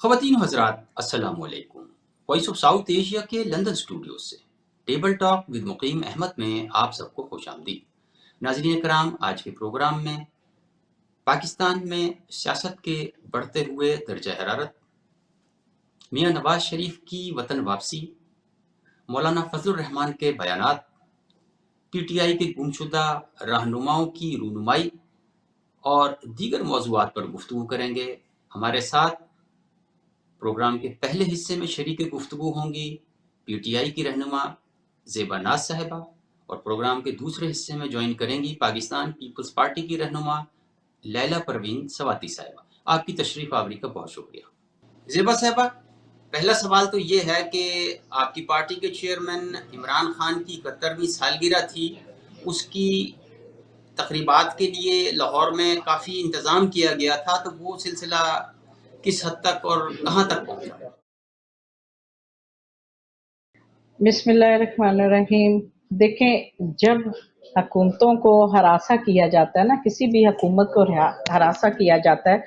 ख़वातीन हज़रात अस्सलाम वालेकुम। वॉइस ऑफ साउथ एशिया के लंदन स्टूडियो से टेबल टॉक विद मुकीम अहमद में आप सबको खुशामदीद। नाज़रीन कराम, आज के प्रोग्राम में पाकिस्तान में सियासत के बढ़ते हुए दर्जा हरारत, मियाँ नवाज शरीफ की वतन वापसी, मौलाना फजलुर रहमान के बयानात, PTI के गुमशुदा रहनुमाओं की रूनुमाई और दीगर मौज़ूआत पर गुफ्तगू करेंगे। हमारे साथ प्रोग्राम के पहले हिस्से में शरीक गुफ्तगू होंगी PTI की रहनुमा ज़ेबा नाज साहिबा और प्रोग्राम के दूसरे हिस्से में ज्वाइन करेंगी पाकिस्तान पीपल्स पार्टी की रहनुमा लैला परवीन सवाती साहिबा। आपकी तशरीफ आवरी का बहुत शुक्रिया। ज़ेबा साहिबा, पहला सवाल तो ये है कि आपकी पार्टी के चेयरमैन इमरान खान की 71वीं सालगिरह थी, उसकी तकरीबात के लिए लाहौर में काफ़ी इंतज़ाम किया गया था, तो वो सिलसिला किस हद तक और कहाँ तक पहुँचा? बिस्मिल्लाहिर्रहमानिर्रहीम। देखें, जब हुकूमतों को हरासा किया जाता है ना, किसी भी हुकूमत को हरासा किया जाता है,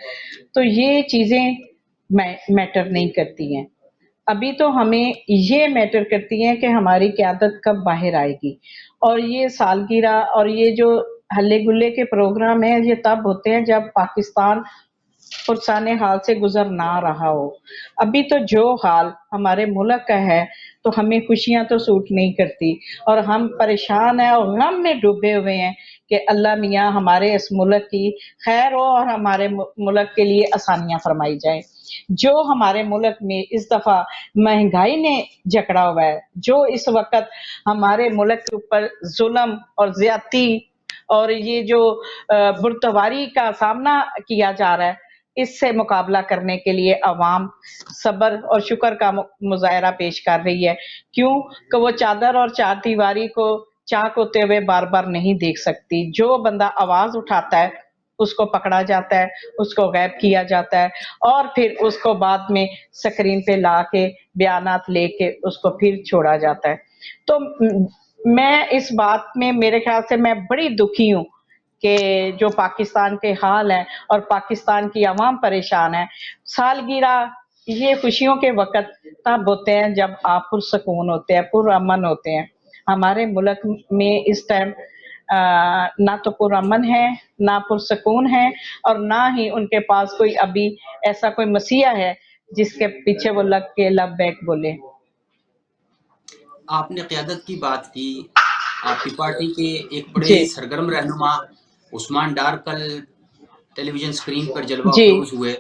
तो ये चीज़ें मैटर नहीं करती हैं। अभी तो हमें ये मैटर करती हैं कि हमारी क़यादत कब बाहर आएगी। और ये सालगिरह और ये जो हल्ले गुल्ले के प्रोग्राम हैं, ये तब होते हैं जब पाकिस्तान पुरसाने हाल से गुजर ना रहा हो। अभी तो जो हाल हमारे मुल्क का है, तो हमें खुशियां तो सूट नहीं करती और हम परेशान हैं और गम में डूबे हुए हैं कि अल्लाह मियाँ हमारे इस मुल्क की खैर हो और हमारे मुल्क के लिए आसानियां फरमाई जाए। जो हमारे मुल्क में इस दफा महंगाई ने जकड़ा हुआ है, जो इस वक्त हमारे मुल्क के ऊपर जुल्म और ज्यादती और ये जो बुर्तवारी का सामना किया जा रहा है, इससे मुकाबला करने के लिए अवाम सब्र और शुक्र का मुजाहरा पेश कर रही है। क्यों कि वो चादर और चारदीवारी को चाक होते हुए बार बार नहीं देख सकती। जो बंदा आवाज उठाता है उसको पकड़ा जाता है, उसको गैब किया जाता है और फिर उसको बाद में स्क्रीन पे ला के बयानात लेके उसको फिर छोड़ा जाता है। तो मैं इस बात में, मेरे ख्याल से मैं बड़ी दुखी हूँ कि जो पाकिस्तान के हाल हैं और पाकिस्तान की आवाम परेशान है। सालगिरह ये खुशियों के वक़्त तब होते हैं जब आप पुरसकून होते हैं, पुरअमन होते हैं। हमारे मुल्क में इस टाइम ना तो पुरअमन है, ना पुरसकून है और ना ही उनके पास कोई अभी ऐसा कोई मसीहा है जिसके पीछे वो लग के लब्बैक बोले। आपने क़यादत की बात की। आपकी पार्टी के एक बड़े जी सरगर्म रहनुमा उस्मान डार कल टेलीविज़न स्क्रीन पर जलवा जी अफ़रोज़ हुए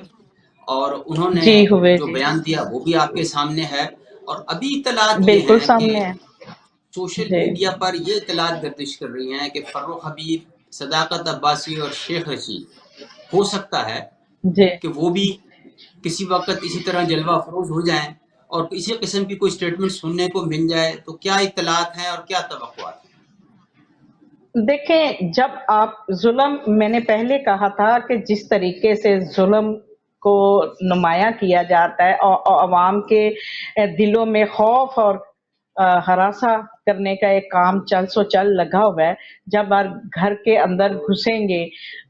और उन्होंने जी हुए जो जी, बयान दिया वो भी आपके सामने है। और अभी इत्तलात ये बिल्कुल हैं कि सामने है सोशल जी मीडिया पर ये इत्तलात गर्दिश कर रही हैं कि फ़र्रुख हबीब, सदाकत अब्बासी और शेख रशीद हो सकता है जी। कि वो भी किसी वक़्त इसी तरह जलवा अफ़रोज़ हो जाएँ और इसी किस्म की कोई स्टेटमेंट सुनने को मिल जाए, तो क्या इत्तलात हैं और क्या तवक्कुआत हैं? देखें, जब आप जुल्म, मैंने पहले कहा था कि जिस तरीके से जुल्म को नुमायाँ किया जाता है और अवाम के दिलों में खौफ और हरासा करने का एक काम चल सो चल लगा हुआ है। जब आप घर के अंदर घुसेंगे,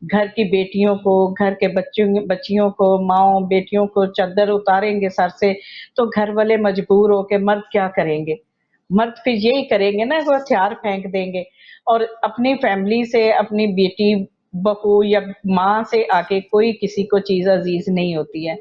घर की बेटियों को, घर के बच्चियों को, माँओं बेटियों को चद्दर उतारेंगे सर से, तो घर वाले मजबूर हो के मर्द क्या करेंगे? मर्द फिर यही करेंगे ना, वो हथियार फेंक देंगे और अपनी फैमिली से, अपनी बेटी, बहू या माँ से आके कोई किसी को चीज़ अज़ीज़ नहीं होती है।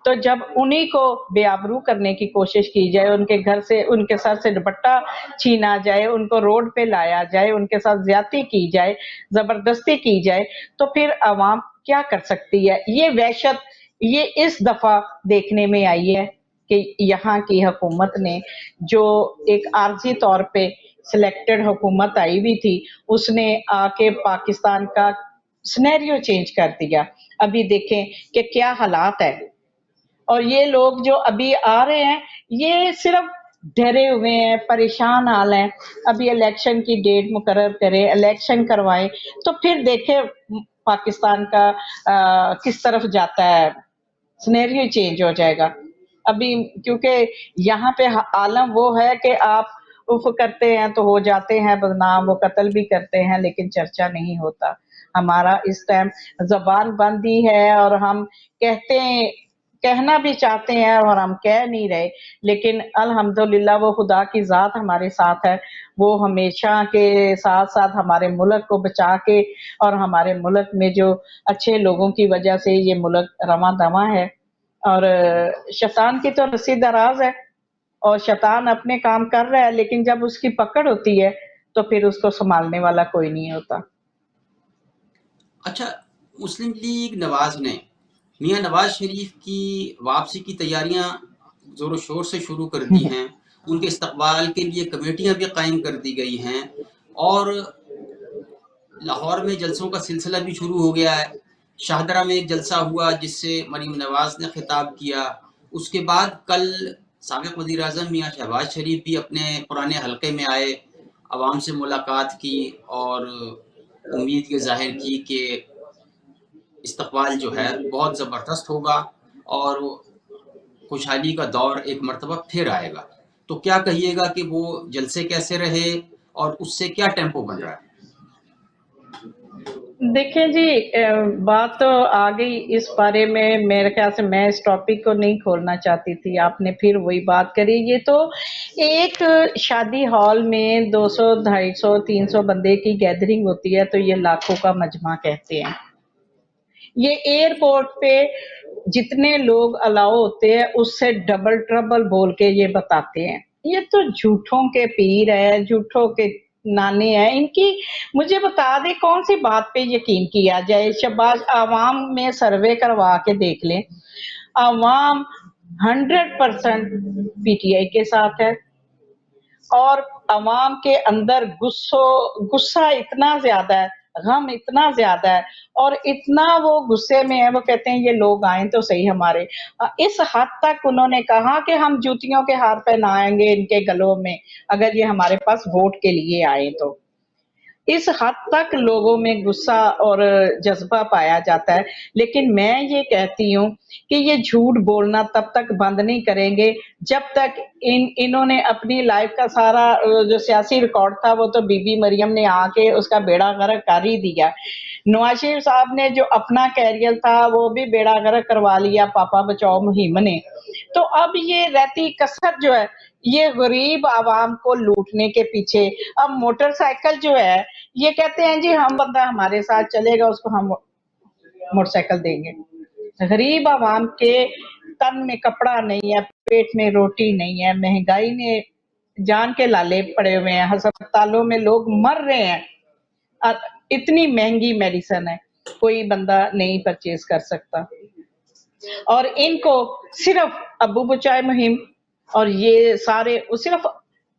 तो जब उन्हीं को बेआबरू करने की कोशिश की जाए, उनके घर से, उनके सर से दुपट्टा छीना जाए, उनको रोड पे लाया जाए, उनके साथ ज़्यादती की जाए, ज़बरदस्ती की जाए, तो फिर अवाम क्या कर सकती है? ये वहशत, ये इस दफ़ा देखने में आई है कि यहाँ की हुकूमत ने, जो एक आर्ज़ी तौर पे सिलेक्टेड हुकूमत आई हुई थी, उसने आके पाकिस्तान का सिनेरियो चेंज कर दिया। अभी देखें कि क्या हालात है और ये लोग जो अभी आ रहे हैं, ये सिर्फ डरे हुए हैं, परेशान हाल हैं। अभी इलेक्शन की डेट मुकर्रर करें, इलेक्शन करवाएं, तो फिर देखें पाकिस्तान का किस तरफ जाता है, सिनेरियो चेंज हो जाएगा। अभी क्योंकि यहाँ पे आलम वो है कि आप उफ करते हैं तो हो जाते हैं बदनाम, वो कत्ल भी करते हैं लेकिन चर्चा नहीं होता। हमारा इस टाइम ज़बान बंद ही है और हम कहते हैं कहना भी चाहते हैं और हम कह नहीं रहे, लेकिन अल्हम्दुलिल्लाह वो खुदा की ज़ात हमारे साथ है। वो हमेशा के साथ-साथ हमारे मुल्क को बचा के और हमारे मुल्क में जो अच्छे लोगों की वजह से ये मुल्क रवां-दवां है। और शैतान की तो रस्सी दराज़ है और शैतान अपने काम कर रहा है, लेकिन जब उसकी पकड़ होती है, तो फिर उसको सँभालने वाला कोई नहीं होता। अच्छा, मुस्लिम लीग नवाज ने मियां नवाज शरीफ की वापसी की तैयारियां जोरों शोर से शुरू कर दी हैं। उनके इस्तकबाल के लिए कमेटियां भी कायम कर दी गई हैं और लाहौर में जलसों का सिलसिला भी शुरू हो गया है। शाहदरा में एक जलसा हुआ जिससे मरीम नवाज ने खिताब किया। उसके बाद कल साबिक वज़ीर आज़म मियां शहबाज शरीफ भी अपने पुराने हलके में आए, आवाम से मुलाकात की और उम्मीद ये ज़ाहिर की कि इस्तकबाल जो है बहुत ज़बरदस्त होगा और खुशहाली का दौर एक मरतबा फिर आएगा। तो क्या कहिएगा कि वो जलसे कैसे रहे और उससे क्या टेम्पो बन रहा है? देखिए जी, बात तो आ गई इस बारे में, मेरे ख्याल से मैं इस टॉपिक को नहीं खोलना चाहती थी, आपने फिर वही बात करी। ये तो एक शादी हॉल में 200, 250, 300 बंदे की गैदरिंग होती है, तो ये लाखों का मजमा कहते हैं। ये एयरपोर्ट पे जितने लोग अलाउ होते हैं उससे डबल ट्रबल बोल के ये बताते हैं। ये तो झूठों के पीर है, झूठों के नाने हैं इनकी। मुझे बता दे कौन सी बात पे यकीन किया जाए। शहबाज आवाम में सर्वे करवा के देख लें, आवाम 100% पीटीआई के साथ है और अवाम के अंदर गुस्सा इतना ज्यादा है, गम इतना ज्यादा है और इतना वो गुस्से में है, वो कहते हैं ये लोग आए तो सही हमारे। इस हद तक उन्होंने कहा कि हम जूतियों के हार पहनाएंगे इनके गलों में अगर ये हमारे पास वोट के लिए आए तो। इस हद तक लोगों में गुस्सा और जज्बा पाया जाता है। लेकिन मैं ये कहती हूँ कि ये झूठ बोलना तब तक बंद नहीं करेंगे जब तक इन्होंने अपनी लाइफ का सारा जो सियासी रिकॉर्ड था वो तो बीबी मरियम ने आके उसका बेड़ा गर्क कर ही दिया। नवाज शरीफ साहब ने जो अपना कैरियर था वो भी बेड़ा गर्क करवा लिया पापा बचाओ मुहिम ने। तो अब ये रहती कसर जो है ये गरीब आवाम को लूटने के पीछे। अब मोटरसाइकिल जो है ये कहते हैं जी हम बंदा हमारे साथ चलेगा उसको हम मोटरसाइकिल देंगे। गरीब आवाम के तन में कपड़ा नहीं है, पेट में रोटी नहीं है, महंगाई ने जान के लाले पड़े हुए हैं, अस्पतालों में लोग मर रहे हैं, इतनी महंगी मेडिसिन है कोई बंदा नहीं परचेज कर सकता। और इनको सिर्फ अबू बचाए मुहिम और ये सारे सिर्फ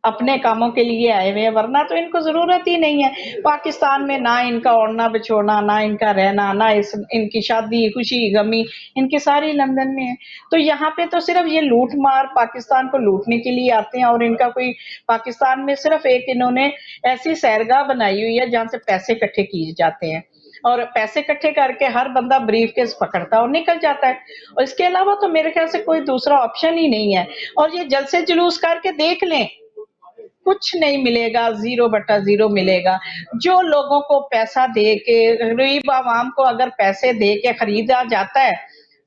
अपने कामों के लिए आए हुए हैं, वरना तो इनको जरूरत ही नहीं है। पाकिस्तान में ना इनका ओढ़ना बिछोना, ना इनका रहना, ना इनकी शादी खुशी गमी इनकी सारी लंदन में है। तो यहाँ पे तो सिर्फ ये लूट मार पाकिस्तान को लूटने के लिए आते हैं और इनका कोई पाकिस्तान में सिर्फ एक इन्होंने ऐसी सैरगाह बनाई हुई है जहाँ से पैसे इकट्ठे किए जाते हैं और पैसे इकट्ठे करके हर बंदा ब्रीफ केस पकड़ता और निकल जाता है और इसके अलावा तो मेरे ख्याल से कोई दूसरा ऑप्शन ही नहीं है। और ये जलसे जुलूस करके देख लें, कुछ नहीं मिलेगा, 0/0 मिलेगा। जो लोगों को पैसा दे के गरीब आवाम को अगर पैसे दे के खरीदा जाता है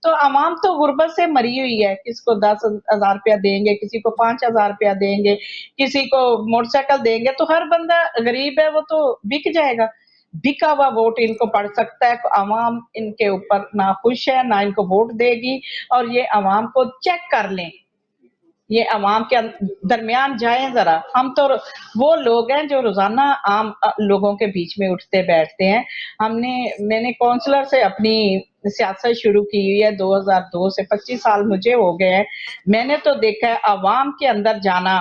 तो आवाम तो गुर्बत से मरी हुई है। किसको 10,000 रुपया देंगे, किसी को 5,000 रुपया देंगे, किसी को मोटरसाइकिल देंगे, तो हर बंदा गरीब है वो तो बिक जाएगा। बिका हुआ वोट इनको पड़ सकता है। आवाम इनके ऊपर ना खुश है ना इनको वोट देगी। और ये आवाम को चेक कर लें, ये अवाम के दरमियान जाएं जरा। हम तो वो लोग हैं जो रोजाना आम लोगों के बीच में उठते बैठते हैं। मैंने काउंसलर से अपनी सियासत शुरू की हुई है 2002 से, 25 साल मुझे हो गए हैं। मैंने तो देखा है अवाम के अंदर जाना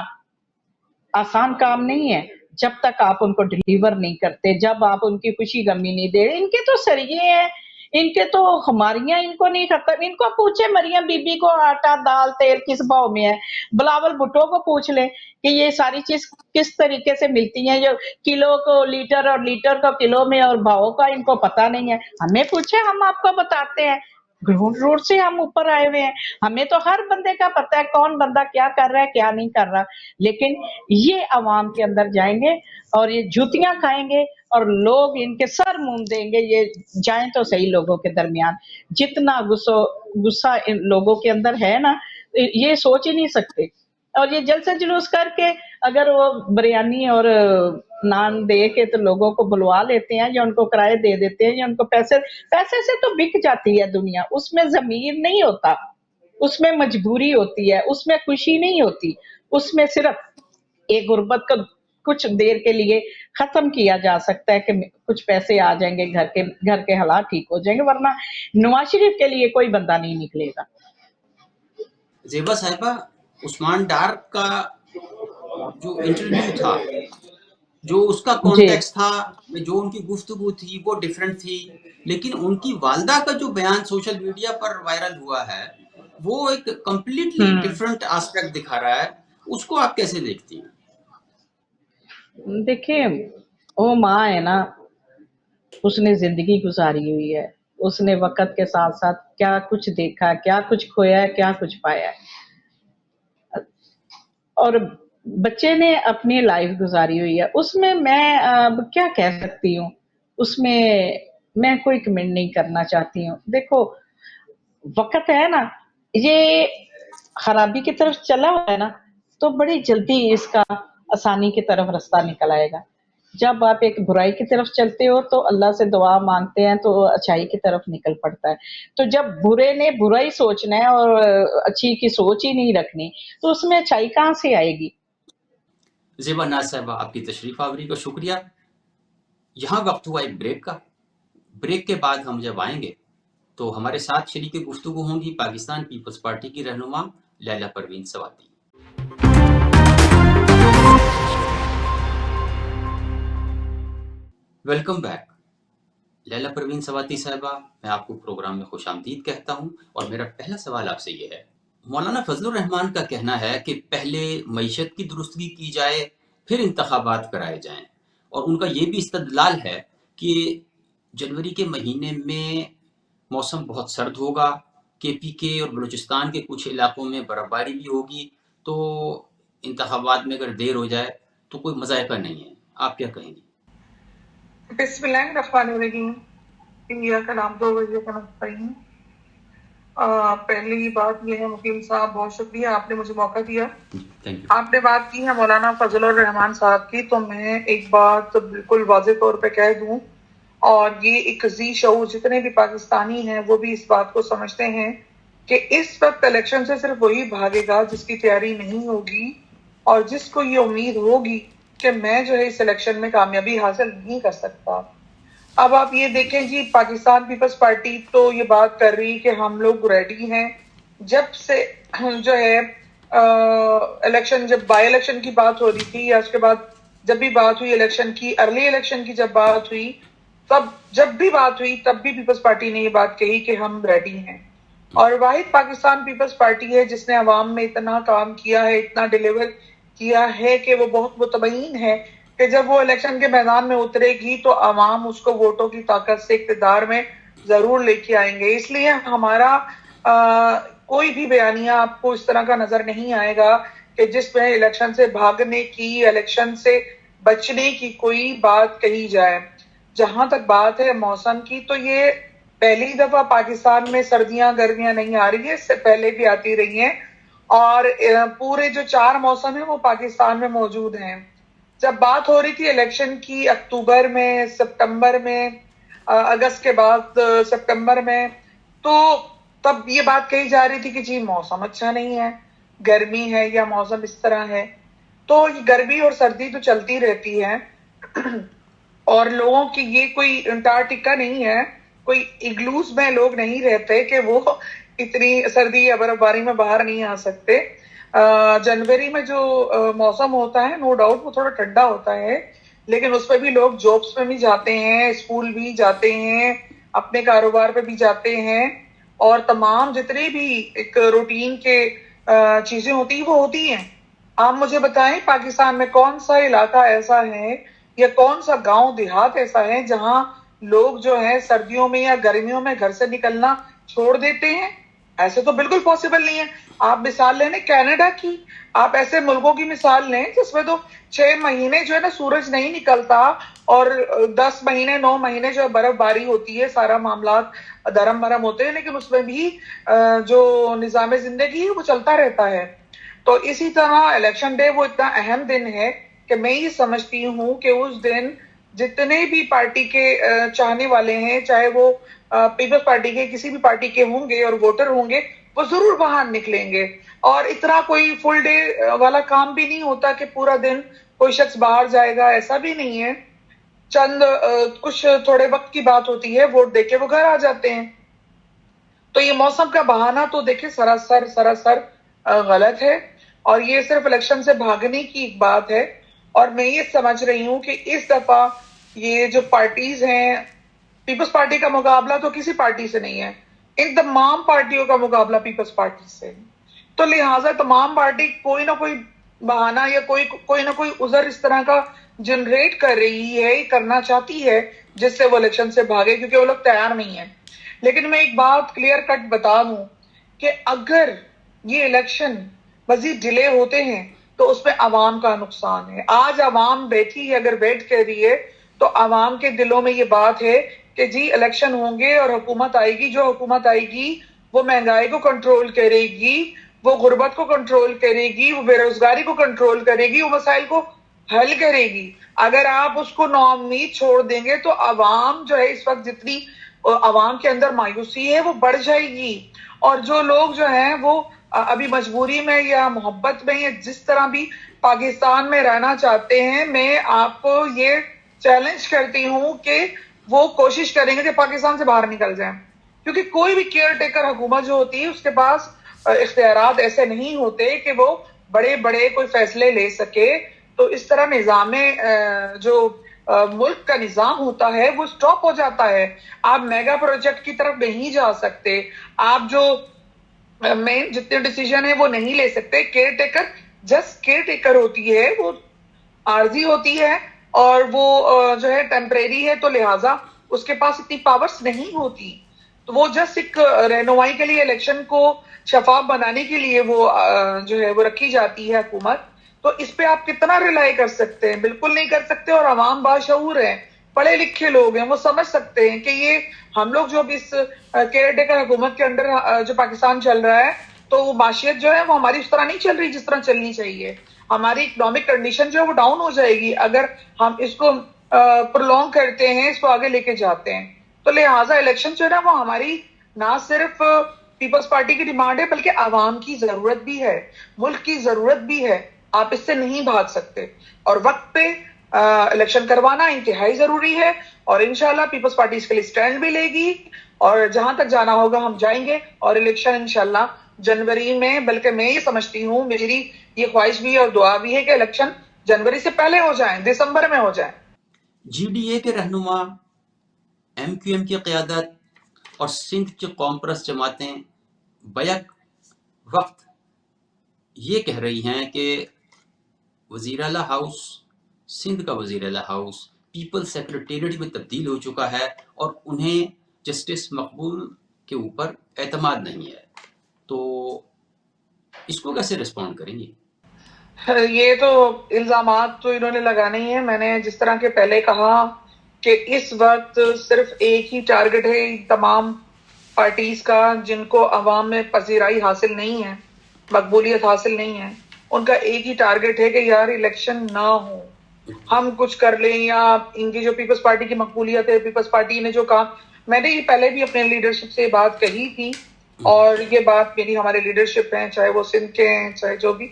आसान काम नहीं है जब तक आप उनको डिलीवर नहीं करते, जब आप उनकी खुशी गमी नहीं दे। इनके तो सरिये हैं, इनके तो हमारियां इनको नहीं खत्म। इनको पूछे मरियम बीबी को आटा दाल तेल किस भाव में है, बिलावल भुट्टो को पूछ ले कि ये सारी चीज किस तरीके से मिलती है। जो किलो को लीटर और लीटर को किलो में और भाव का इनको पता नहीं है। हमें पूछे हम आपको बताते हैं। ग्राउंड रूट से हम ऊपर आए हुए हैं, हमें तो हर बंदे का पता है कौन बंदा क्या कर रहा है क्या नहीं कर रहा, लेकिन ये अवाम के अंदर जाएंगे और ये जूतियां खाएंगे और लोग इनके सर मूंदेंगे, ये जाएं तो सही लोगों के दरमियान। जितना गुस्सा इन लोगों के अंदर है ना, ये सोच ही नहीं सकते। और ये जलसा जुलूस करके अगर वो बिरयानी और नान दे के तो लोगों को बुलवा लेते हैं या उनको किराए दे देते हैं या उनको पैसे पैसे से तो बिक जाती है दुनिया, उसमें ज़मीर नहीं होता, उसमें मजबूरी होती है, उसमें खुशी नहीं होती, उसमें सिर्फ एक गुर्बत का कुछ देर के लिए खत्म किया जा सकता है कि कुछ पैसे आ जाएंगे, घर के हालात ठीक हो जाएंगे, वरना नवाज शरीफ के लिए कोई बंदा नहीं निकलेगा। ज़ेबा साहिबा, उस्मान डार का जो इंटरव्यू था, जो उसका जी। कॉन्टेक्स्ट था, जो उनकी गुफ्तगू थी वो डिफरेंट थी, लेकिन उनकी वालदा का जो बयान सोशल मीडिया पर वायरल हुआ है वो एक कंप्लीटली डिफरेंट एस्पेक्ट दिखा रहा है। उसको आप कैसे देखती हैं? देखिए, वो माँ है ना, उसने जिंदगी गुजारी हुई है, उसने वक्त के साथ साथ क्या कुछ देखा, क्या कुछ खोया है, क्या कुछ पाया है, और बच्चे ने अपनी लाइफ गुजारी हुई है, उसमें मैं अब क्या कह सकती हूँ, उसमें मैं कोई कमेंट नहीं करना चाहती हूँ। देखो, वक्त है ना, ये खराबी की तरफ चला हुआ है ना, तो बड़ी जल्दी इसका आसानी की तरफ रास्ता निकल आएगा। जब आप एक बुराई की तरफ चलते हो तो अल्लाह से दुआ मांगते हैं तो अच्छाई की तरफ निकल पड़ता है। तो जब बुरे ने बुरा ही सोचना है और अच्छी की सोच ही नहीं रखनी, तो उसमें अच्छाई कहाँ से आएगी? ज़ेबा नाज़ साहिबा, आपकी तशरीफ़ आवरी को शुक्रिया। यहाँ वक्त हुआ एक ब्रेक का। ब्रेक के बाद हम जब आएंगे तो हमारे साथ शरीक गुफ्तगू होंगी पाकिस्तान पीपल्स पार्टी की रहनुमा लैला परवीन सवाती। Welcome back. लैला परवीन सवाती साहिबा, मैं आपको प्रोग्राम में खुशामदीद कहता हूँ और मेरा पहला सवाल आपसे ये है, मौलाना फजलुर रहमान का कहना है कि पहले मईशत की दुरुस्तगी की जाए फिर इंतखाबात कराए जाएं, और उनका ये भी इस्तदलाल है कि जनवरी के महीने में मौसम बहुत सर्द होगा, KPK और बलूचिस्तान के कुछ इलाकों में बर्फबारी भी होगी, तो इंतखाबात में अगर देर हो जाए तो कोई मज़ायका नहीं है। आप क्या कहेंगी? बिस्मिल्लाहिर्रहमानिर्रहीम। इंडिया का नाम 2 बजे का नस्ताइन। पहली बात यह है, मुकीम साहब बहुत शुक्रिया, आपने मुझे मौका दिया। Thank you. आपने बात की है मौलाना फजलुर रहमान साहब की, तो मैं एक बात बिल्कुल वाज़ेह तौर पे कह दूं, और ये एक ज़ी शऊर जितने भी पाकिस्तानी हैं वो भी इस बात को समझते हैं कि इस वक्त इलेक्शन से सिर्फ वही भागेगा जिसकी तैयारी नहीं होगी और जिसको ये उम्मीद होगी कि मैं जो है इस इलेक्शन में कामयाबी हासिल नहीं कर सकता। अब आप ये देखें जी, पाकिस्तान पीपल्स पार्टी तो ये बात कर रही कि हम लोग रेडी हैं। जब से जो है इलेक्शन, जब बाई इलेक्शन की बात हो रही थी या उसके बाद जब भी बात हुई इलेक्शन की, अर्ली इलेक्शन की जब बात हुई, तब जब भी बात हुई तब भी पीपल्स पार्टी ने ये बात कही कि हम रेडी हैं। और वाहिद पाकिस्तान पीपल्स पार्टी है जिसने अवाम में इतना काम किया है, इतना डिलीवर किया है कि वो बहुत मुतमईन है कि जब वो इलेक्शन के मैदान में उतरेगी तो अवाम उसको वोटों की ताकत से इक़्तिदार में जरूर लेके आएंगे। इसलिए हमारा कोई भी बयानिया आपको इस तरह का नजर नहीं आएगा कि जिसमें इलेक्शन से भागने की, इलेक्शन से बचने की कोई बात कही जाए। जहां तक बात है मौसम की, तो ये पहली दफा पाकिस्तान में सर्दियां गर्मियां नहीं आ रही है, इससे पहले भी आती रही हैं, और पूरे जो 4 मौसम है वो पाकिस्तान में मौजूद हैं। जब बात हो रही थी इलेक्शन की अक्टूबर में, सितंबर में, अगस्त के बाद सितंबर में, तो तब ये बात कही जा रही थी कि जी मौसम अच्छा नहीं है, गर्मी है या मौसम इस तरह है। तो गर्मी और सर्दी तो चलती रहती है और लोगों की ये कोई अंटार्कटिका नहीं है, कोई इग्लूज में लोग नहीं रहते कि वो इतनी सर्दी या बर्फबारी में बाहर नहीं आ सकते। जनवरी में जो मौसम होता है, नो डाउट वो थोड़ा ठंडा होता है, लेकिन उस पर भी लोग जॉब्स में भी जाते हैं, स्कूल भी जाते हैं, अपने कारोबार पे भी जाते हैं, और तमाम जितने भी एक रूटीन के चीजें होती वो होती हैं। आप मुझे बताएं पाकिस्तान में कौन सा इलाका ऐसा है या कौन सा गांव देहात ऐसा है जहां लोग जो है सर्दियों में या गर्मियों में घर से निकलना چھوڑ دیتے ہیں. ایسے تو بالکل پاسبل نہیں ہے. آپ مثال لیں کینیڈا کی, آپ ایسے ملکوں کی مثال لیں جس میں تو 6 مہینے جو ہے نا سورج نہیں نکلتا, اور 10 مہینے 9 مہینے جو ہے برف باری ہوتی ہے, سارا معاملات دھرم برم ہوتے ہیں, لیکن اس میں بھی جو نظام زندگی ہے وہ چلتا رہتا ہے. تو اسی طرح الیکشن ڈے وہ اتنا اہم دن ہے کہ میں یہ سمجھتی ہوں کہ اس دن جتنے بھی پارٹی کے چاہنے والے ہیں, چاہے وہ پیپلز پارٹی کے کسی بھی پارٹی کے ہوں گے اور ووٹر ہوں گے, وہ ضرور باہر نکلیں گے. اور اتنا کوئی فل ڈے والا کام بھی نہیں ہوتا کہ پورا دن کوئی شخص باہر جائے گا, ایسا بھی نہیں ہے. چند کچھ تھوڑے وقت کی بات ہوتی ہے, ووٹ دے کے وہ گھر آ جاتے ہیں. تو یہ موسم کا بہانہ تو دیکھیں سراسر غلط ہے, اور یہ صرف الیکشن سے بھاگنے کی ایک بات ہے. اور میں یہ سمجھ رہی ہوں کہ اس دفعہ یہ جو پارٹیز ہیں, پیپلز پارٹی کا مقابلہ تو کسی پارٹی سے نہیں ہے, ان تمام پارٹیوں کا مقابلہ پیپلز پارٹی سے. تو لہٰذا تمام پارٹی کوئی نہ کوئی بہانہ یا کوئی نہ کوئی عذر اس طرح کا جنریٹ کر رہی ہے, کرنا چاہتی ہے, جس سے وہ الیکشن سے بھاگے, کیونکہ وہ لوگ تیار نہیں ہیں. لیکن میں ایک بات کلیئر کٹ بتا دوں کہ اگر یہ الیکشن مزید ڈیلے ہوتے ہیں تو اس میں عوام کا نقصان ہے. آج عوام بیٹھی ہے, اگر بیٹھ کے رہی ہے, تو عوام کے دلوں میں یہ بات ہے کہ جی الیکشن ہوں گے اور حکومت آئے گی, جو حکومت آئے گی وہ مہنگائی کو کنٹرول کرے گی, وہ غربت کو کنٹرول کرے گی, وہ بے روزگاری کو کنٹرول کرے گی, وہ مسائل کو حل کرے گی. اگر آپ اس کو نا امید چھوڑ دیں گے تو عوام جو ہے, اس وقت جتنی عوام کے اندر مایوسی ہے وہ بڑھ جائے گی. اور جو لوگ جو ہیں وہ ابھی مجبوری میں یا محبت میں یا جس طرح بھی پاکستان میں رہنا چاہتے ہیں, میں آپ کو یہ چیلنج کرتی ہوں کہ وہ کوشش کریں گے کہ پاکستان سے باہر نکل جائیں, کیونکہ کوئی بھی کیئر ٹیکر حکومت جو ہوتی ہے اس کے پاس اختیارات ایسے نہیں ہوتے کہ وہ بڑے بڑے کوئی فیصلے لے سکے. تو اس طرح نظام جو ملک کا نظام ہوتا ہے وہ سٹاپ ہو جاتا ہے. آپ میگا پروجیکٹ کی طرف نہیں جا سکتے, آپ جو مین جتنے ڈیسیژن ہیں وہ نہیں لے سکتے. Care taker just care taker ہوتی ہے, وہ عارضی ہوتی ہے اور وہ جو ہے ٹیمپریری ہے, تو لہٰذا اس کے پاس اتنی پاورز نہیں ہوتی. تو وہ جسٹ ایک رہنمائی کے لیے, الیکشن کو شفاف بنانے کے لیے وہ جو ہے وہ رکھی جاتی ہے حکومت. تو اس پہ آپ کتنا ریلائی کر سکتے ہیں؟ بالکل نہیں کر سکتے. اور عوام باشعور ہیں, پڑھے لکھے لوگ ہیں, وہ سمجھ سکتے ہیں کہ یہ ہم لوگ جو بھی اس کیئر ٹیکر حکومت کے اندر جو پاکستان چل رہا ہے, تو وہ معیشت جو ہے وہ ہماری اس طرح نہیں چل رہی جس طرح چلنی چاہیے. ہماری اکنامک کنڈیشن جو ہے وہ ڈاؤن ہو جائے گی اگر ہم اس کو پرولونگ کرتے ہیں, اس کو آگے لے کے جاتے ہیں. تو لہٰذا الیکشن جو ہے نا وہ ہماری نہ صرف پیپلز پارٹی کی ڈیمانڈ ہے بلکہ عوام کی ضرورت بھی ہے, ملک کی ضرورت بھی ہے. آپ اس سے نہیں بھاگ سکتے, اور وقت پہ الیکشن کروانا انتہائی ضروری ہے. اور انشاءاللہ پیپلز پارٹی اس کے لیے سٹینڈ بھی لے گی, اور جہاں تک جانا ہوگا ہم جائیں گے. اور الیکشن انشاءاللہ جنوری میں, بلکہ میں یہ سمجھتی ہوں, میری یہ خواہش بھی اور دعا بھی ہے کہ الیکشن جنوری سے پہلے ہو جائیں, دسمبر میں ہو جائیں. جی ڈی اے کے رہنما, ایم کیو ایم کی قیادت اور سندھ کی قوم پرست جماعتیں بیک وقت یہ کہہ رہی ہیں کہ وزیر اعلیٰ ہاؤس, سندھ کا وزیر اعلیٰ ہاؤس پیپل سیکریٹریٹ میں تبدیل ہو چکا ہے اور انہیں جسٹس مقبول کے اوپر اعتماد نہیں ہے. تو اس کو کیسے رسپونڈ کریں گے؟ یہ تو الزامات تو انہوں نے لگانے ہی ہیں. میں نے جس طرح کے پہلے کہا کہ اس وقت صرف ایک ہی ٹارگٹ ہے تمام پارٹیز کا جن کو عوام میں پذیرائی حاصل نہیں ہے, مقبولیت حاصل نہیں ہے. ان کا ایک ہی ٹارگٹ ہے کہ یار الیکشن نہ ہو, ہم کچھ کر لیں. یا ان کی جو پیپلز پارٹی کی مقبولیت ہے, پیپلز پارٹی نے جو کہا, میں نے یہ پہلے بھی اپنے لیڈرشپ سے بات کہی تھی, اور یہ بات میری ہمارے لیڈرشپ ہیں, چاہے وہ سندھ کے ہیں, چاہے جو بھی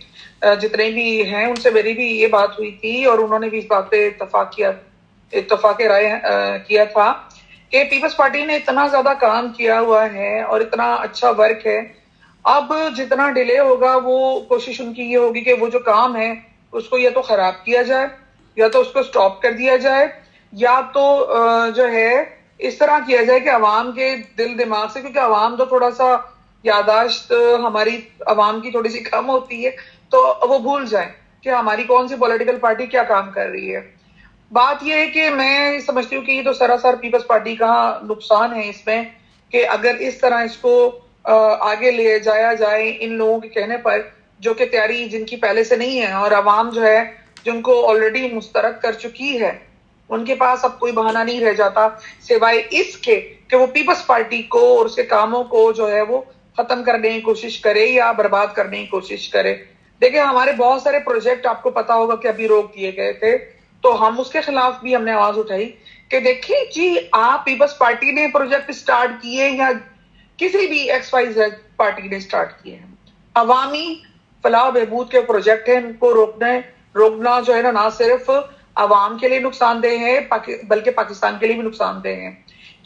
جتنے بھی ہیں, ان سے میری بھی یہ بات ہوئی تھی, اور انہوں نے بھی اس بات پہ اتفاق رائے کیا تھا کہ پیپلز پارٹی نے اتنا زیادہ کام کیا ہوا ہے اور اتنا اچھا ورک ہے. اب جتنا ڈیلے ہوگا وہ کوشش ان کی یہ ہوگی کہ وہ جو کام ہے اس کو یا تو خراب کیا جائے, یا تو اس کو سٹاپ کر دیا جائے, یا تو جو ہے اس طرح کیا جائے کہ عوام کے دل دماغ سے, کیونکہ عوام تو تھوڑا سا یاداشت ہماری عوام کی تھوڑی سی کم ہوتی ہے, تو وہ بھول جائیں کہ ہماری کون سی پولیٹیکل پارٹی کیا کام کر رہی ہے. بات یہ ہے کہ میں سمجھتی ہوں کہ یہ تو سراسر پیپلز پارٹی کا نقصان ہے اس میں, کہ اگر اس طرح اس کو آگے لے جایا جائے ان لوگوں کے کہنے پر جو کہ تیاری جن کی پہلے سے نہیں ہے، اور عوام جو ہے جن کو آلریڈی مسترد کر چکی ہے، ان کے پاس اب کوئی بہانہ نہیں رہ جاتا سوائے اس کے کہ وہ پیپلز پارٹی کو اور اس کے کاموں کو جو ہے وہ ختم کرنے کی کوشش کرے یا برباد کرنے کی کوشش کرے. دیکھیں ہمارے بہت سارے پروجیکٹ آپ کو پتا ہوگا کہ ابھی روک دیے گئے تھے، تو ہم اس کے خلاف بھی ہم نے آواز اٹھائی کہ دیکھیں جی آپ پیپلز پارٹی نے پروجیکٹ سٹارٹ کیے یا کسی بھی ایکس وائی زیڈ پارٹی نے سٹارٹ کیے ہیں، عوامی فلاح و بہبود کے پروجیکٹ ہیں، ان کو روکنا جو ہے نا نہ صرف عوام کے لیے نقصان دہ ہے بلکہ پاکستان کے لیے بھی نقصان دہ ہے،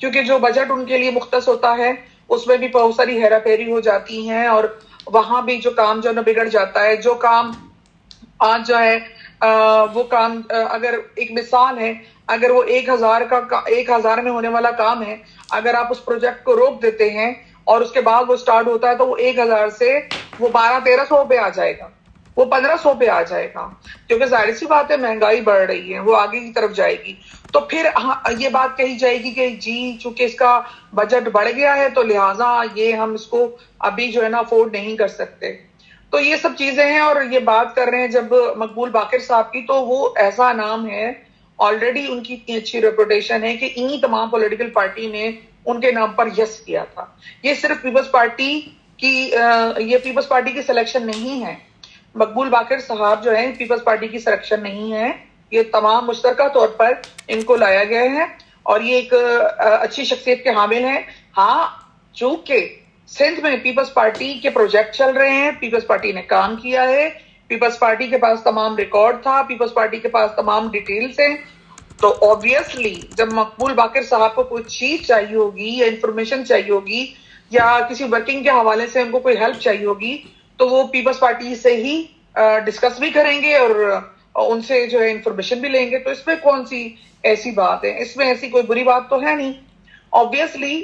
کیونکہ جو بجٹ ان کے لیے مختص ہوتا ہے اس میں بھی بہت ساری ہیرا پھیری ہو جاتی ہیں، اور وہاں بھی جو کام جو ہے نا بگڑ جاتا ہے. جو کام آج جو ہے وہ کام اگر ایک مثال ہے، اگر وہ 1000 میں ہونے والا کام ہے، اگر آپ اس پروجیکٹ کو روک دیتے ہیں اور اس کے بعد وہ سٹارٹ ہوتا ہے تو وہ 1000 سے وہ 1200-1300 پہ آ جائے گا، وہ 1500 پہ آ جائے گا، کیونکہ ظاہر سی بات ہے مہنگائی بڑھ رہی ہے، وہ آگے کی طرف جائے گی. تو پھر یہ بات کہی جائے گی کہ جی چونکہ اس کا بجٹ بڑھ گیا ہے تو لہٰذا یہ ہم اس کو ابھی جو ہے نا افورڈ نہیں کر سکتے. تو یہ سب چیزیں ہیں، اور یہ بات کر رہے ہیں جب مقبول باقر صاحب کی، تو وہ ایسا نام ہے، آلریڈی ان کی اتنی اچھی ریپوٹیشن ہے کہ انہی تمام پولیٹیکل پارٹی نے ان کے نام پر یس کیا تھا. یہ صرف پیپلز پارٹی کی سلیکشن نہیں ہے، مقبول باقر صاحب جو ہیں پیپلز پارٹی کی سلیکشن نہیں ہے، یہ تمام مشترکہ طور پر ان کو لایا گیا ہے اور یہ ایک اچھی شخصیت کے حامل ہیں. ہاں چونکہ سندھ میں پیپلز پارٹی کے پروجیکٹ چل رہے ہیں، پیپلز پارٹی نے کام کیا ہے، پیپلز پارٹی کے پاس تمام ریکارڈ تھا، پیپلز پارٹی کے پاس تمام ڈیٹیلز ہیں، تو obviously جب مقبول باقر صاحب کو کوئی چیز چاہیے ہوگی یا انفارمیشن چاہیے ہوگی یا کسی ورکنگ کے حوالے سے ان کو کوئی ہیلپ چاہیے ہوگی تو وہ پیپلز پارٹی سے ہی ڈسکس بھی کریں گے اور ان سے جو ہے انفارمیشن بھی لیں گے. تو اس میں کون سی ایسی بات ہے، اس میں ایسی کوئی بری بات تو ہے نہیں. obviously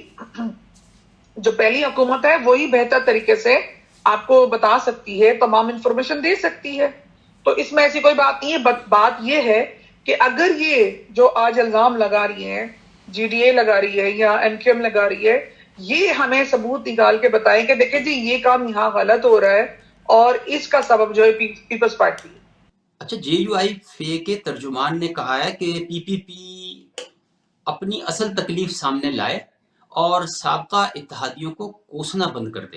جو پہلی حکومت ہے وہی بہتر طریقے سے آپ کو بتا سکتی ہے، تمام انفارمیشن دے سکتی ہے، تو اس میں ایسی کوئی بات نہیں ہے. بات یہ ہے کہ اگر یہ جو آج الزام لگا رہی ہے، جی ڈی اے لگا رہی ہے یا ایم کیو ایم لگا رہی ہے، یہ ہمیں ثبوت نکال کے بتائیں کہ دیکھیں جی یہ کام یہاں غلط ہو رہا ہے اور اس کا سبب جو ہے پیپلز پارٹی. اچھا، جے یو آئی فے کے ترجمان نے کہا ہے کہ پی پی پی اپنی اصل تکلیف سامنے لائے اور سابقہ اتحادیوں کو کوسنا بند کر دے.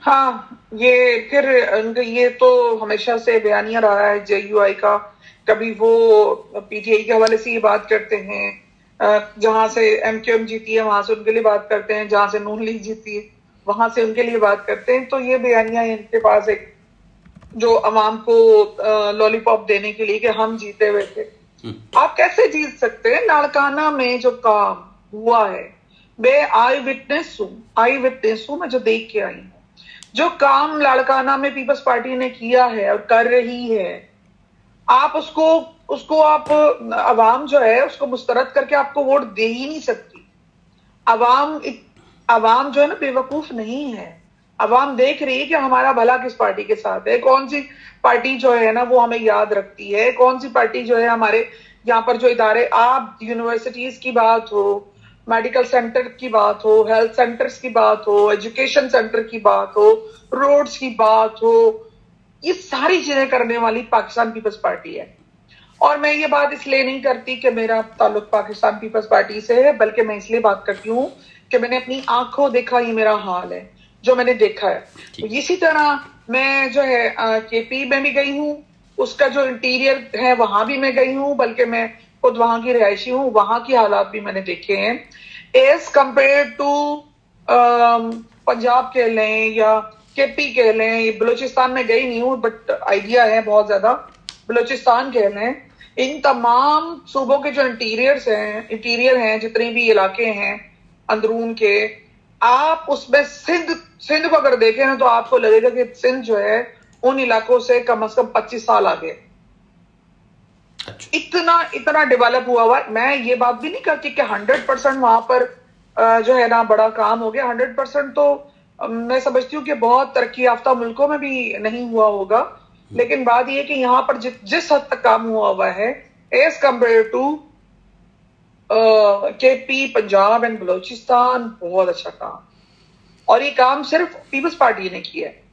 ہاں یہ تو ہمیشہ سے بیانیہ رہا ہے جے یو آئی کا. کبھی وہ پی ٹی آئی کے حوالے سے یہ بات کرتے ہیں، جہاں سے ایم کیو ایم جیتی ہے وہاں سے ان کے لیے بات کرتے ہیں، جہاں سے نون لیگ جیتی ہے وہاں سے ان کے لیے بات کرتے ہیں. تو یہ بیانیہ ان کے پاس ایک جو عوام کو لولی پاپ دینے کے لیے کہ ہم جیتے ہوئے تھے. آپ کیسے جیت سکتے ہیں؟ لاڑکانہ میں جو کام ہوا ہے، میں آئی وٹنس ہوں، میں جو دیکھ کے آئی ہوں جو کام لاڑکانہ میں پیپلز پارٹی نے کیا ہے اور کر رہی ہے، آپ اس کو آپ عوام جو ہے اس کو مسترد کر کے آپ کو ووٹ دے ہی نہیں سکتی. عوام جو ہے نا بے وقوف نہیں ہے، عوام دیکھ رہی ہے کہ ہمارا بھلا کس پارٹی کے ساتھ ہے، کون سی پارٹی جو ہے نا وہ ہمیں یاد رکھتی ہے، کون سی پارٹی جو ہے ہمارے یہاں پر جو ادارے، آپ یونیورسٹیز کی بات ہو، میڈیکل سینٹر کی بات ہو، ہیلتھ سینٹرز کی بات ہو، ایجوکیشن سینٹر کی بات ہو، روڈز کی بات ہو، یہ ساری چیزیں کرنے والی پاکستان پیپلز پارٹی ہے. اور میں یہ بات اس لیے نہیں کرتی کہ میرا تعلق پاکستان پیپلز پارٹی سے ہے، بلکہ میں اس لیے بات کرتی ہوں کہ میں نے اپنی آنکھوں دیکھا، یہ میرا حال ہے جو میں نے دیکھا ہے. اسی طرح میں جو ہے کے پی میں بھی گئی ہوں، اس کا جو انٹیریئر ہے وہاں بھی میں گئی ہوں، بلکہ میں خود وہاں کی رہائشی ہوں، وہاں کی حالات بھی میں نے دیکھے ہیں. ایز کمپیئر ٹو پنجاب کہہ لیں یا کے پی کہہ لیں، بلوچستان میں گئی نہیں ہوں بٹ آئیڈیا ہے بہت زیادہ، بلوچستان کہہ لیں، ان تمام صوبوں کے جو انٹیریئر ہیں جتنے بھی علاقے ہیں اندرون کے، آپ اس میں سندھ کو اگر دیکھیں نا تو آپ کو لگے گا کہ سندھ جو ہے ان علاقوں سے کم از کم 25 سال آگے، اتنا ڈیولپ ہوا ہوا. میں یہ بات بھی نہیں کرتی کہ 100% وہاں پر جو ہے نا بڑا کام ہو گیا، 100% تو میں سمجھتی ہوں کہ بہت ترقی یافتہ ملکوں میں بھی نہیں ہوا ہوگا، لیکن بات یہ کہ یہاں پر جس حد تک کام ہوا ہے ایز کمپیئر ٹو के पी, पंजाब एंड बलूचिस्तान बहुत अच्छा काम, और ये काम सिर्फ पीपल्स पार्टी ने किया है,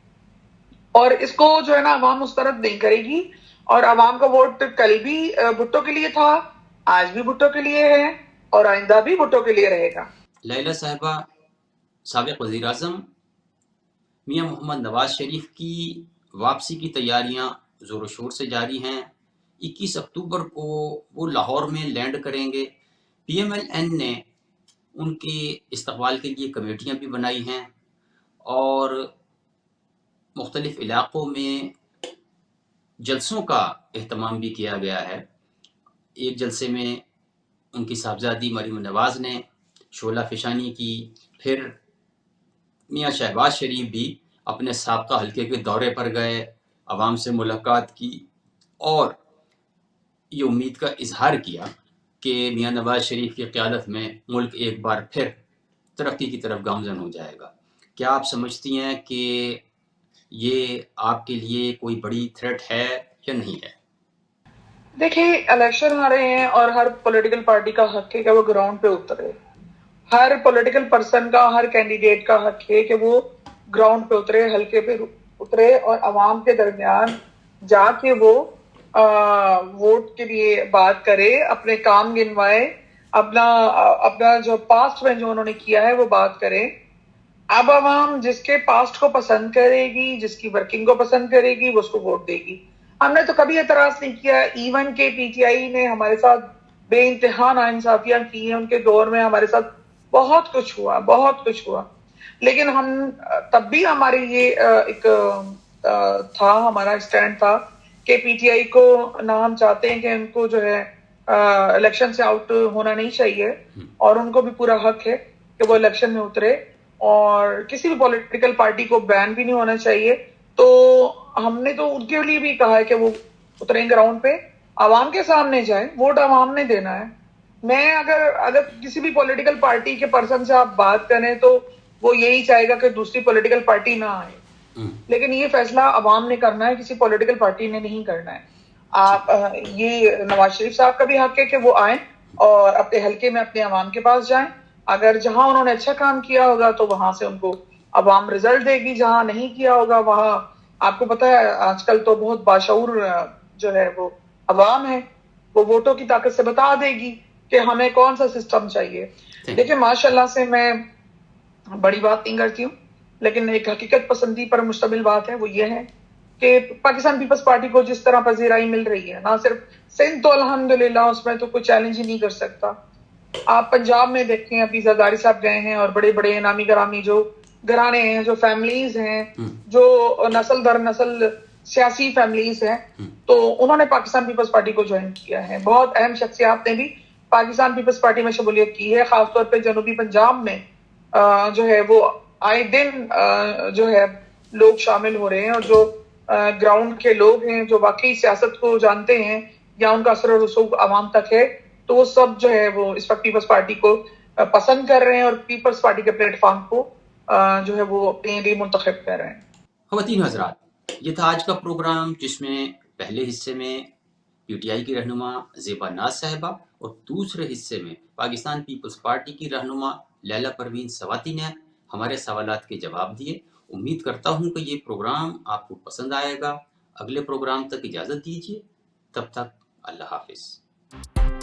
और इसको जो है ना अवाम मुस्तरद नहीं करेगी, और अवाम का वोट कल भी भुट्टो के लिए था, आज भी भुट्टो के लिए है, और आइंदा भी भुट्टो के लिए रहेगा। लैला साहिबा, साबिक वज़ीर आज़म मियां मोहम्मद नवाज शरीफ की वापसी की तैयारियां ज़ोर शोर से जारी हैं। 21 अक्टूबर को वो लाहौर में लैंड करेंगे। PMLN ने उनके इस्तकबाल के लिए कमेटियां भी बनाई हैं और मुख्तलिफ इलाक़ों में जलसों का एहतमाम भी किया गया है। एक जलसे में उनकी साहबजादी मरीम नवाज़ ने शोला फिशानी की, फिर मियाँ शहबाज शरीफ भी अपने साबका हल्के के दौरे पर गए, अवाम से मुलाकात की और ये उम्मीद का इजहार किया कि मियाँ नवाज शरीफ की क़यादत में मुल्क एक बार फिर तरक्की की तरफ गामजन हो जाएगा। क्या आप समझती हैं कि ये आपके लिए कोई बड़ी थ्रेट है या नहीं है? देखिए, इलेक्शन आ रहे हैं और हर पॉलिटिकल पार्टी का हक है कि वो ग्राउंड पे उतरे, हर पॉलिटिकल पर्सन का, हर कैंडिडेट का हक है कि वो ग्राउंड पे उतरे, हल्के पे उतरे और अवाम के दरमियान जाके वो वोट के लिए बात करे, अपने काम गिनवाए, अपना अपना जो पास्ट में जो उन्होंने किया है वो बात करे। अब अवाम जिसके पास्ट को पसंद करेगी, जिसकी वर्किंग को पसंद करेगी, वो उसको वोट देगी। हमने तो कभी एतराज नहीं किया, इवन के पीटीआई ने हमारे साथ बेइंतहा नाइंसाफियां की हैं, उनके दौर में हमारे साथ बहुत कुछ हुआ, बहुत कुछ हुआ, लेकिन हम तब भी हमारी ये एक था, हमारा स्टैंड था कि पीटीआई को ना, हम चाहते हैं कि उनको जो है इलेक्शन से आउट होना नहीं चाहिए, और उनको भी पूरा हक है कि वो इलेक्शन में उतरे, और किसी भी पॉलिटिकल पार्टी को बैन भी नहीं होना चाहिए। तो हमने तो उनके लिए भी कहा है कि वो उतरें ग्राउंड पे, आवाम के सामने जाए, वोट आवाम ने देना है। मैं अगर किसी भी पॉलिटिकल पार्टी के पर्सन से आप बात करें तो वो यही चाहेगा कि दूसरी पॉलिटिकल पार्टी ना आए, लेकिन ये फैसला अवाम ने करना है, किसी पॉलिटिकल पार्टी ने नहीं करना है। आप ये नवाज शरीफ साहब का भी हक है कि वो आए और अपने हल्के में अपने अवाम के पास जाएं। अगर जहां उन्होंने अच्छा काम किया होगा तो वहां से उनको अवाम रिजल्ट देगी, जहां नहीं किया होगा वहां, आपको पता है आजकल तो बहुत बाशऊर जो है वो अवाम है, वो वोटों की ताकत से बता देगी कि हमें कौन सा सिस्टम चाहिए। देखिए, माशाल्लाह से मैं बड़ी बात नहीं करती हूँ, लेकिन एक हकीकत पसंदी पर मुश्तमिल बात है, वो ये है कि पाकिस्तान पीपल्स पार्टी को जिस तरह पजीराई मिल रही है, ना सिर्फ सिंध तो अल्हम्दुलिल्लाह उसमें तो कोई चैलेंज ही नहीं कर सकता। आप पंजाब में देखें, अभी जरदारी साहब गए हैं और बड़े बड़े नामी गरामी जो घराने हैं, जो फैमिलीज हैं, जो नस्ल दर नस्ल सियासी फैमिलीज हैं, तो उन्होंने पाकिस्तान पीपल्स पार्टी को ज्वाइन किया है। बहुत अहम शख्सियात ने भी पाकिस्तान पीपल्स पार्टी में शमूलियत की है, खासतौर पर जनूबी पंजाब में जो है वो आए दिन जो है लोग शामिल हो रहे हैं, और जो ग्राउंड के लोग हैं, जो वाकई सियासत को जानते हैं या उनका असर और रसूख आवाम तक है, तो वो सब जो है वो इस वक्त पीपल्स पार्टी को पसंद कर रहे हैं और पीपल्स पार्टी के प्लेटफॉर्म को जो है वो अपने लिए मुंतखब कर रहे हैं। ख़वातीन हज़रात, ये था आज का प्रोग्राम, जिसमें पहले हिस्से में पीटीआई की रहनुमा ज़ेबा नाज साहिबा और दूसरे हिस्से में पाकिस्तान पीपल्स पार्टी की रहनुमा लैला परवीन सवाती ने हमारे सवालात के जवाब दिए। उम्मीद करता हूँ कि ये प्रोग्राम आपको पसंद आएगा। अगले प्रोग्राम तक इजाज़त दीजिए, तब तक अल्लाह हाफिज़।